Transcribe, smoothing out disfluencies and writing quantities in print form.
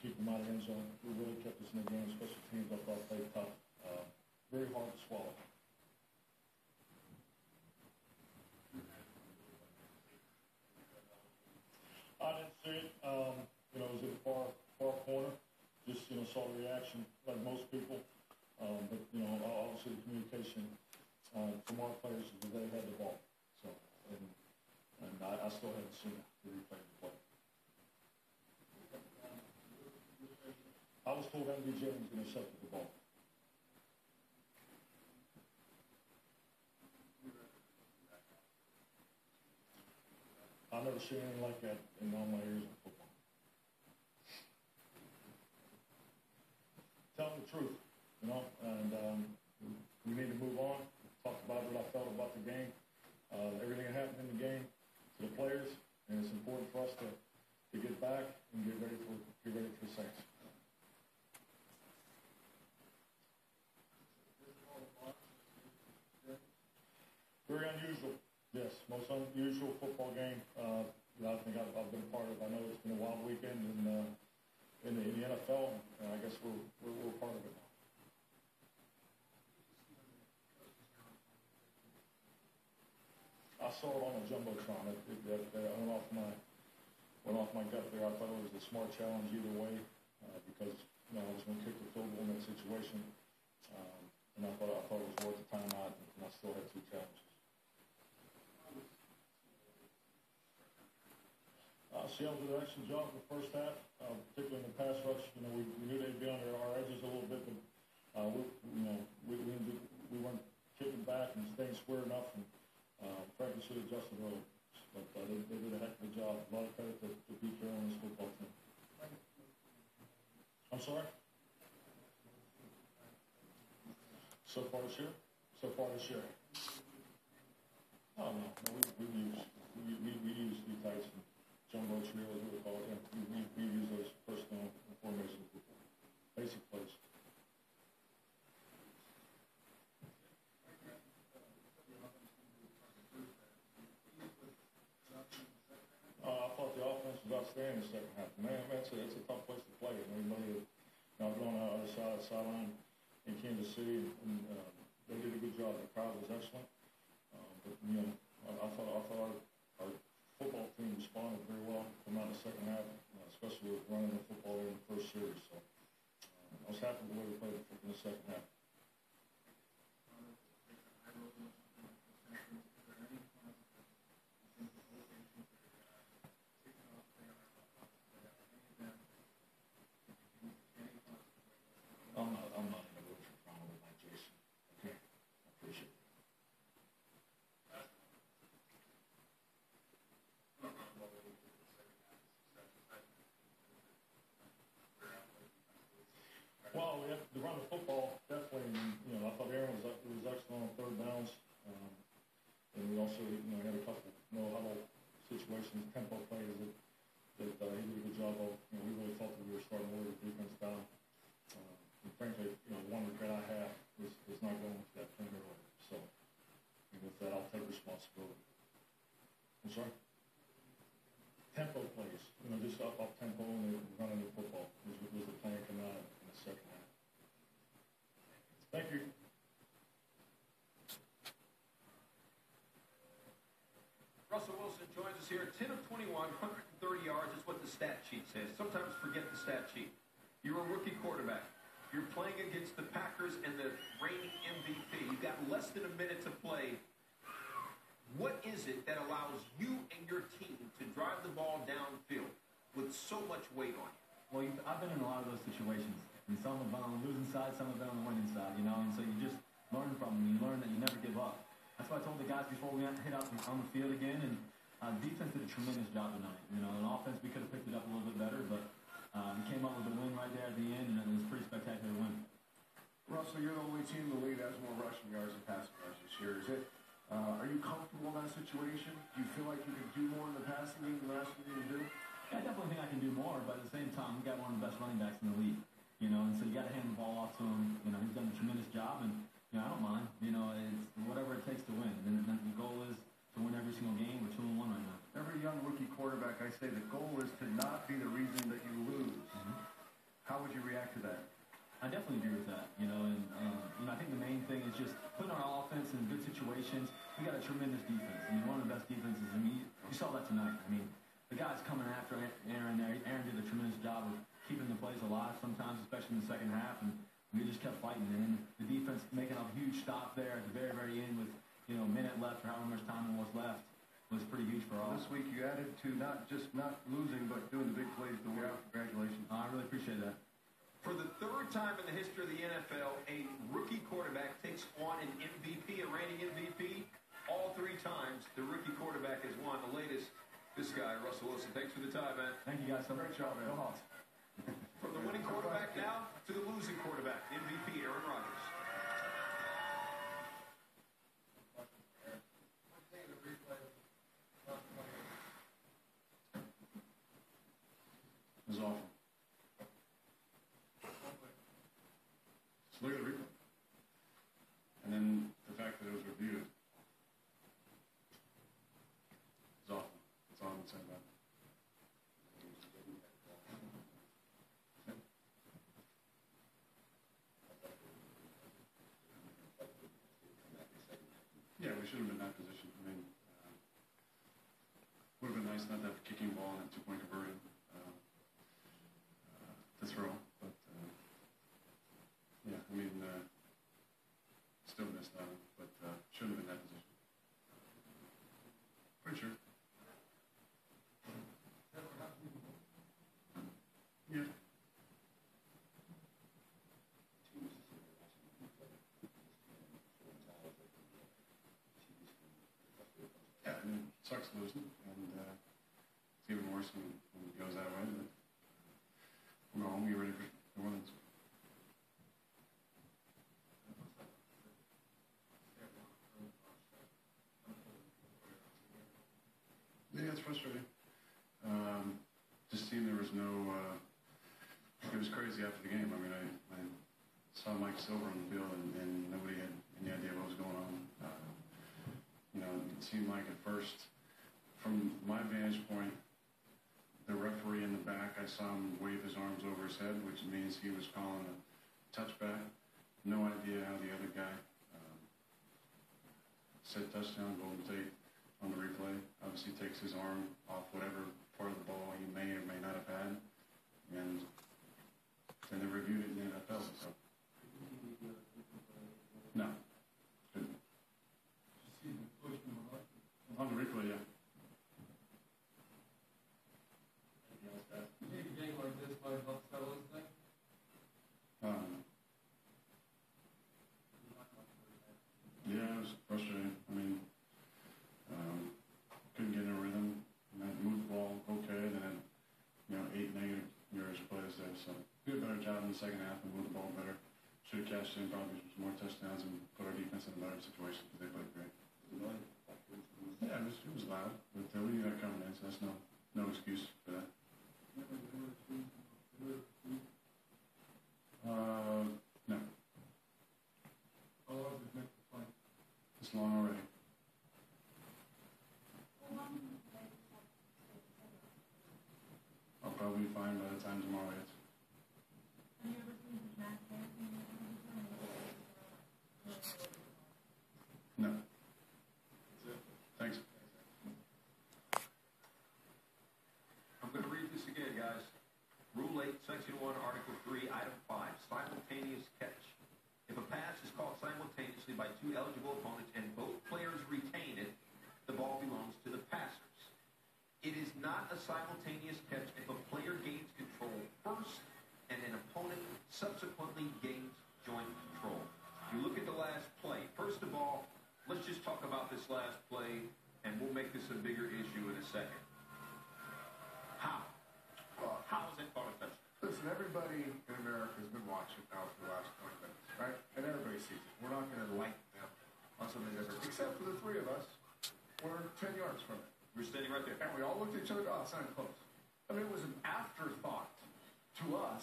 keep them out of the end zone. We really kept us in the game. Special teams, I thought, played tough. Very hard to swallow. I didn't see it. It was in the far corner. Just, saw the reaction like most people. But, obviously the communication from our players is that they had the ball. So, and I still haven't seen it. The replay of the play. I was told MBJ was going to intercept the ball. I've never seen anything like that in all my years of football. Tell them the truth, and we need to move on. Talk about what I felt about the game, everything that happened in the game to the players, and it's important for us to get back and get ready for the Saints. Very unusual, yes, most unusual football game that I think I've been a part of. I know it's been a wild weekend in the NFL, and I guess we're part of it now. I saw it on a jumbotron. It went off my gut there. I thought it was a smart challenge either way because I was going to kick the field goal in that situation, and I thought it was worth the timeout, and I still had two challenges. Seattle did an excellent job in the first half, particularly in the pass rush. We knew they'd be under our edges a little bit, but we weren't kicking back and staying square enough, and frankly should have adjusted early. But they did a heck of a job. A lot of credit to Pete Carroll and his football team. I'm sorry? So far this year? Oh, no, we use three types. Jumbo trio is what we call it. Yeah, we use those personnel formation football. Basic plays. I thought the offense was outstanding in the second half. Man, it's a tough place to play. Anybody I've gone out the sideline in Kansas City, and they did a good job. The crowd was excellent. But I thought our football team responded very well coming out in the second half, especially with running the football in the first series. So I was happy with the way we played in the second half. I'm not in a mood for drama with my Jason. Okay, I appreciate it. Well, we have to run the football, definitely. I thought Aaron was excellent on third downs. And we also, had a couple no-huddle situations, tempo plays that he did a good job of. We really felt that we were starting to wear the defense down. And frankly, one regret I have is not going to that thing earlier. So, with that, I'll take responsibility. I'm sorry? Tempo plays, just up tempo and running the football was the plan coming out in the second half. Thank you. Russell Wilson joins us here. 10 of 21, 130 yards is what the stat sheet says. Sometimes forget the stat sheet. You're a rookie quarterback. You're playing against the Packers and the reigning MVP. You've got less than a minute to play. What is it that allows you and your team to drive the ball downfield with so much weight on you? Well, I've been in a lot of those situations. And some have been on the losing side, some have been on the winning side, and so you just learn from them. You learn that you never give up. That's why I told the guys before we hit out on the field again, and defense did a tremendous job tonight. On offense, we could have picked it up a little bit better, but we came up with a win right there at the end, and it was a pretty spectacular win. Russell, you're the only team in the league that has more rushing yards than passing yards this year. Are you comfortable in that situation? Do you feel like you can do more in the passing game than the rest of you can do? Yeah, I definitely think I can do more, but at the same time, we got one of the best running backs in the league. And so you got to hand the ball off to him. He's done a tremendous job, and I don't mind. It's whatever it takes to win. And the goal is to win every single game. We're 2-1 right now. Every young rookie quarterback, I say the goal is to not be the reason that you lose. Mm-hmm. back to that. I definitely agree with that, and I think the main thing is just putting our offense in good situations. We got a tremendous defense. I mean, one of the best defenses. I mean, you saw that tonight. I mean, the guys coming after Aaron there. Aaron did a tremendous job of keeping the plays alive sometimes, especially in the second half, and we just kept fighting. And then the defense making a huge stop there at the very, very end with, a minute left or however much time there was left was pretty huge for all. This week you added to not losing, but doing the big plays to win. Congratulations. I really appreciate that. For the third time in the history of the NFL, a rookie quarterback takes on an MVP, a reigning MVP. All 3 times the rookie quarterback has won. The latest, this guy, Russell Wilson. Thanks for the time, man. Thank you guys so much. Great job, man. Go Hawks. From the winning quarterback now to the losing quarterback, MVP Aaron Rodgers. It was awful. Just look at the replay. And then the fact that it was reviewed. It's awful. That's all I'm saying about it. Yeah, we should have been in that position. I mean, would have been nice not to have a kicking ball and a 2-point conversion to throw, but yeah, I mean, still missed out, but shouldn't have been in that position. Pretty sure. Yeah. Yeah, I mean, it sucks losing, and it's even worse when it goes that way, but we're home, get ready for New Orleans. Yeah, it's frustrating. Just seeing there was no, it was crazy after the game. I mean, I saw Mike Silver on the field, and nobody had any idea what was going on. It seemed like at first, from my vantage point, the referee in the back, I saw him wave his arms over his head, which means he was calling a touchback. No idea how the other guy said touchdown, Golden Tate on the replay. Obviously takes his arm off whatever part of the ball he may or may not have had. And then they reviewed it in the NFL. So. No. Didn't. On the replay, yeah. Yeah, it was frustrating. I mean, couldn't get in a rhythm. Moved the ball okay, and then 8 negative yards plays there. So did a better job in the second half and moved the ball better. Should have cashed in probably some more touchdowns and put our defense in a better situation because they played great. Yeah, it was loud, but we knew that coming in, so that's no excuse for that. No. It's long already. I'll probably be fine by the time tomorrow hits. No. Thanks. I'm going to read this again, guys. Rule 8, Section 1, Article 3, Item 5, simultaneous catch. If a pass is caught simultaneously by 2 eligible opponents and both players retain it, the ball belongs to the passers. It is not a simultaneous catch if a player gains control first and an opponent subsequently gains joint control. You look at the last play. First of all, let's just talk about this last play, and we'll make this a bigger issue in a second. How? How is it called a touchdown? Listen, everybody in America has been watching now for the last 20 minutes, right? And everybody sees it. We're not going to light them on something different, except for the 3 of us. We're 10 yards from it. We're standing right there. And we all looked at each other, oh, it's not close. I mean, it was an afterthought to us